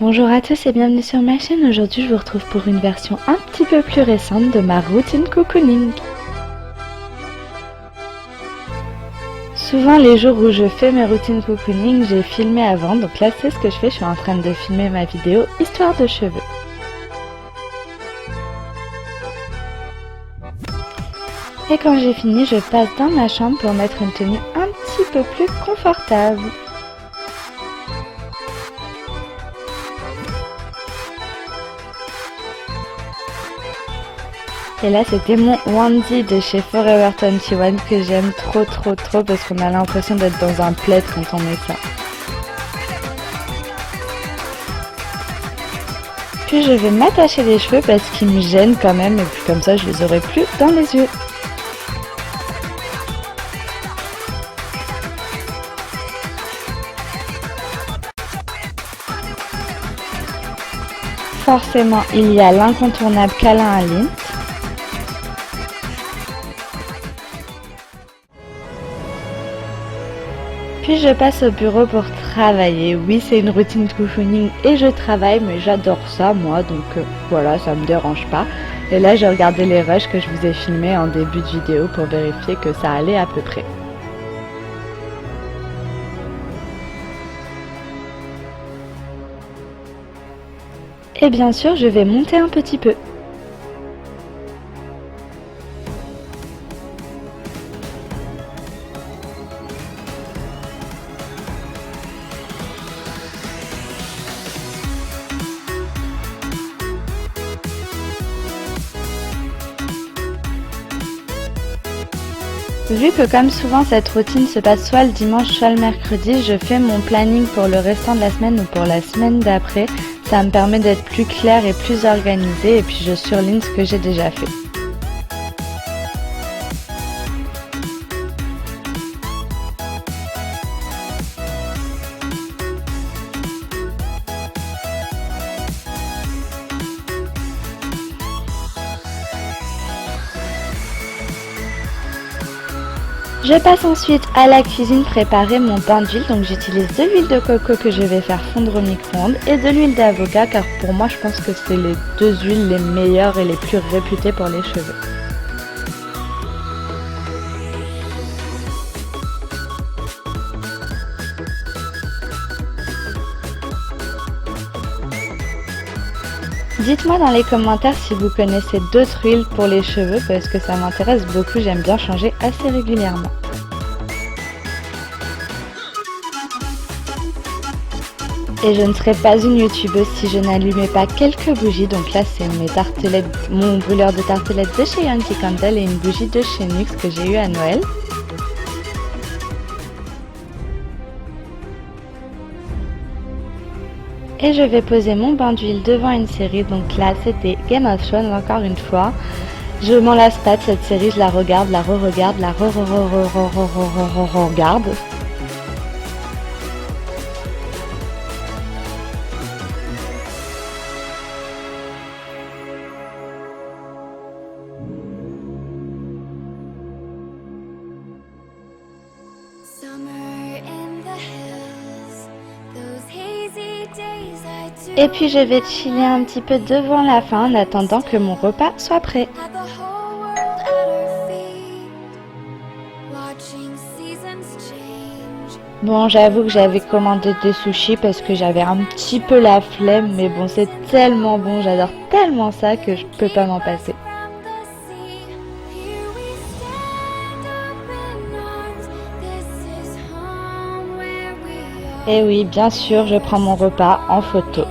Bonjour à tous et bienvenue sur ma chaîne. Aujourd'hui je vous retrouve pour une version un petit peu plus récente de ma routine cocooning. Souvent les jours où je fais mes routines cocooning, j'ai filmé avant, donc là c'est ce que je fais, je suis en train de filmer ma vidéo histoire de cheveux. Et quand j'ai fini, je passe dans ma chambre pour mettre une tenue un petit peu plus confortable. Et là c'était mon onesie de chez Forever 21 que j'aime trop parce qu'on a l'impression d'être dans un plaid quand on met ça. Puis je vais m'attacher les cheveux parce qu'ils me gênent quand même et puis comme ça je les aurai plus dans les yeux. Forcément il y a l'incontournable câlin à Lint. Puis je passe au bureau pour travailler. Oui, c'est une routine cocooning et je travaille, mais j'adore ça moi, donc voilà, ça me dérange pas. Et là, j'ai regardé les rushs que je vous ai filmés en début de vidéo pour vérifier que ça allait à peu près. Et bien sûr, je vais monter un petit peu. Vu que comme souvent cette routine se passe soit le dimanche soit le mercredi, je fais mon planning pour le restant de la semaine ou pour la semaine d'après. Ça me permet d'être plus claire et plus organisée et puis je surligne ce que j'ai déjà fait. Je passe ensuite à la cuisine préparer mon bain d'huile, donc j'utilise de l'huile de coco que je vais faire fondre au micro-ondes et de l'huile d'avocat car pour moi je pense que c'est les deux huiles les meilleures et les plus réputées pour les cheveux. Dites-moi dans les commentaires si vous connaissez d'autres huiles pour les cheveux parce que ça m'intéresse beaucoup, j'aime bien changer assez régulièrement. Et je ne serais pas une youtubeuse si je n'allumais pas quelques bougies, donc là c'est mes tartelettes, mon brûleur de tartelettes de chez Yankee Candle et une bougie de chez Nux que j'ai eu à Noël. Et je vais poser mon bain d'huile devant une série, donc là c'était Game of Thrones encore une fois. Je m'en lasse pas de cette série, je la regarde, la re-regarde, la re-regarde. Et puis je vais chiller un petit peu devant la fin en attendant que mon repas soit prêt. Bon, j'avoue que j'avais commandé des sushis parce que j'avais un petit peu la flemme, mais bon, c'est tellement bon, j'adore tellement ça que je peux pas m'en passer. Et oui, bien sûr, je prends mon repas en photo.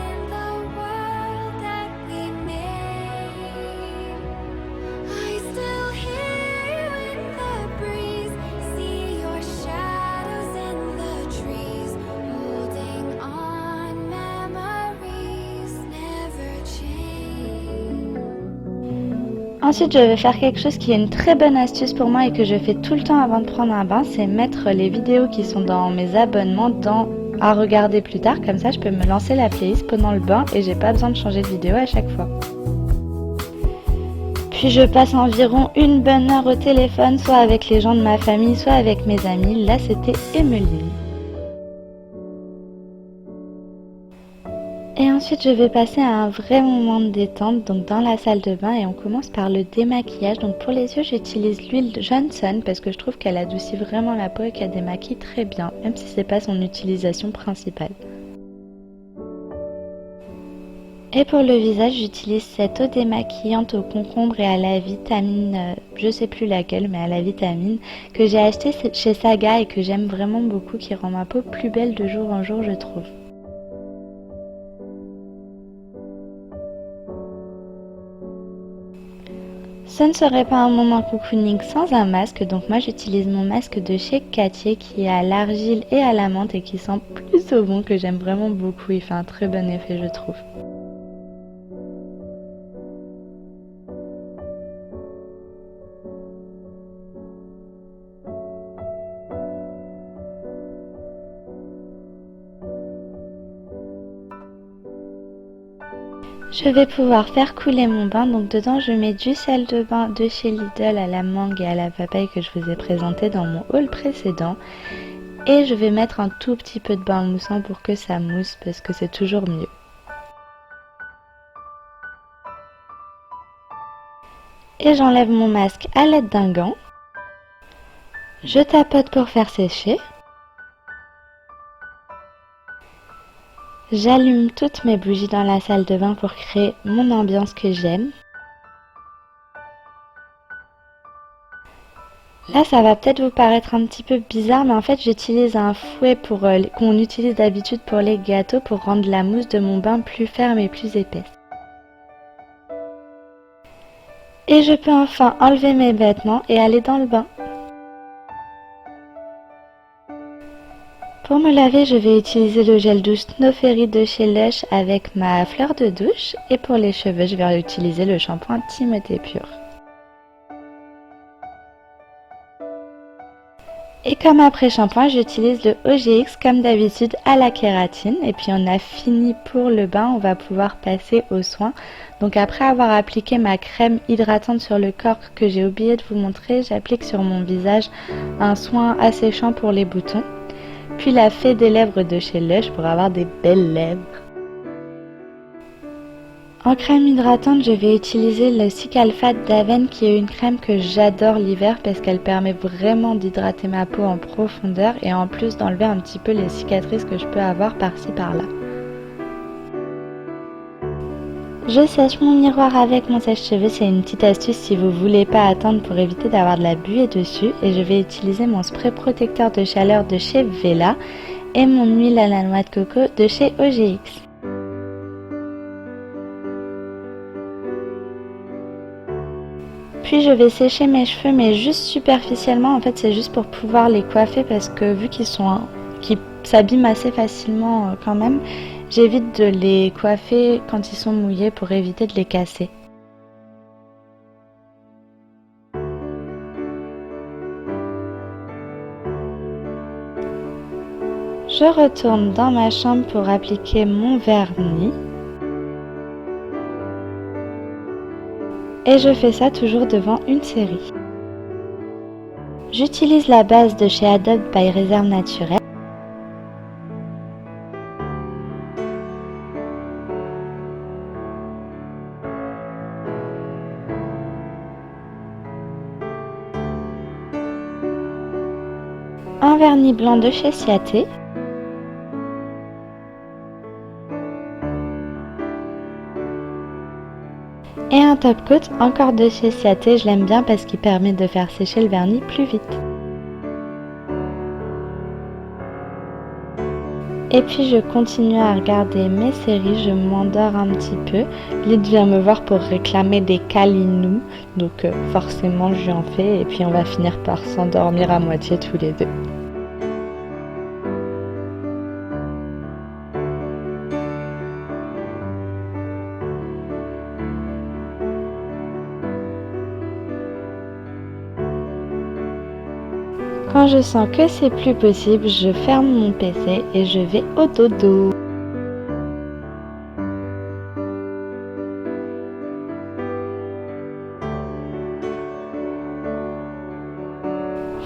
Ensuite, je vais faire quelque chose qui est une très bonne astuce pour moi et que je fais tout le temps avant de prendre un bain, c'est mettre les vidéos qui sont dans mes abonnements à regarder plus tard. Comme ça, je peux me lancer la playlist pendant le bain et j'ai pas besoin de changer de vidéo à chaque fois. Puis je passe environ une bonne heure au téléphone, soit avec les gens de ma famille, soit avec mes amis. Là, c'était Emeline. Et Ensuite, je vais passer à un vrai moment de détente, donc dans la salle de bain, et on commence par le démaquillage. Donc pour les yeux, j'utilise l'huile Johnson parce que je trouve qu'elle adoucit vraiment la peau et qu'elle démaquille très bien, même si c'est pas son utilisation principale. Et pour le visage, j'utilise cette eau démaquillante au concombre et à la vitamine, je sais plus laquelle, mais à la vitamine, que j'ai acheté chez Saga et que j'aime vraiment beaucoup, qui rend ma peau plus belle de jour en jour, je trouve. Ce ne serait pas un moment cocooning sans un masque, donc moi j'utilise mon masque de chez Cartier qui est à l'argile et à la menthe et qui sent plutôt bon, que j'aime vraiment beaucoup, il fait un très bon effet je trouve. Je vais pouvoir faire couler mon bain, donc dedans je mets du sel de bain de chez Lidl à la mangue et à la papaye que je vous ai présenté dans mon haul précédent. Et je vais mettre un tout petit peu de bain moussant pour que ça mousse parce que c'est toujours mieux. Et j'enlève mon masque à l'aide d'un gant. Je tapote pour faire sécher. J'allume toutes mes bougies dans la salle de bain pour créer mon ambiance que j'aime. Là, ça va peut-être vous paraître un petit peu bizarre, mais en fait, j'utilise un fouet qu'on utilise d'habitude pour les gâteaux pour rendre la mousse de mon bain plus ferme et plus épaisse. Et je peux enfin enlever mes vêtements et aller dans le bain. Pour me laver, je vais utiliser le gel douche Snow Fairy de chez Lush avec ma fleur de douche. Et pour les cheveux, je vais utiliser le shampoing Timothée Pure. Et comme après-shampoing, j'utilise le OGX comme d'habitude à la kératine. Et puis on a fini pour le bain, on va pouvoir passer aux soins. Donc après avoir appliqué ma crème hydratante sur le corps que j'ai oublié de vous montrer, j'applique sur mon visage un soin asséchant pour les boutons. Puis la fée des lèvres de chez Lush pour avoir des belles lèvres. En crème hydratante, je vais utiliser le Cicalfate d'Aven qui est une crème que j'adore l'hiver parce qu'elle permet vraiment d'hydrater ma peau en profondeur et en plus d'enlever un petit peu les cicatrices que je peux avoir par-ci par-là. Je sèche mon miroir avec mon sèche-cheveux, c'est une petite astuce si vous voulez pas attendre pour éviter d'avoir de la buée dessus. Et je vais utiliser mon spray protecteur de chaleur de chez Vela et mon huile à la noix de coco de chez OGX. Puis je vais sécher mes cheveux mais juste superficiellement, en fait c'est juste pour pouvoir les coiffer parce que vu qu'ils s'abîment assez facilement quand même, j'évite de les coiffer quand ils sont mouillés pour éviter de les casser. Je retourne dans ma chambre pour appliquer mon vernis. Et je fais ça toujours devant une série. J'utilise la base de chez Adobe by Réserve Naturelle. Un vernis blanc de chez Ciaté. Et un top coat encore de chez Ciaté, je l'aime bien parce qu'il permet de faire sécher le vernis plus vite. Et puis je continue à regarder mes séries, je m'endors un petit peu. Lyd vient me voir pour réclamer des câlinous, donc forcément je lui en fais et puis on va finir par s'endormir à moitié tous les deux. Quand je sens que c'est plus possible, je ferme mon PC et je vais au dodo.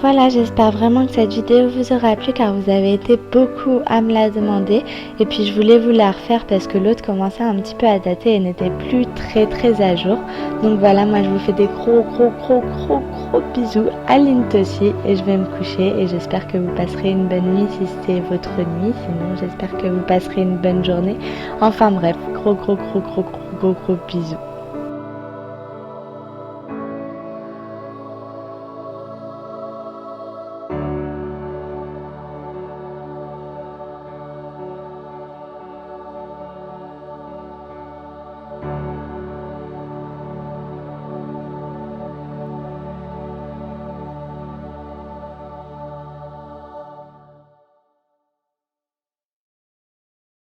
Voilà, j'espère vraiment que cette vidéo vous aura plu car vous avez été beaucoup à me la demander. Et puis je voulais vous la refaire parce que l'autre commençait un petit peu à dater et n'était plus très à jour. Donc voilà, moi je vous fais des gros bisous à Lynn aussi et je vais me coucher et j'espère que vous passerez une bonne nuit si c'est votre nuit. Sinon j'espère que vous passerez une bonne journée. Enfin bref, gros bisous.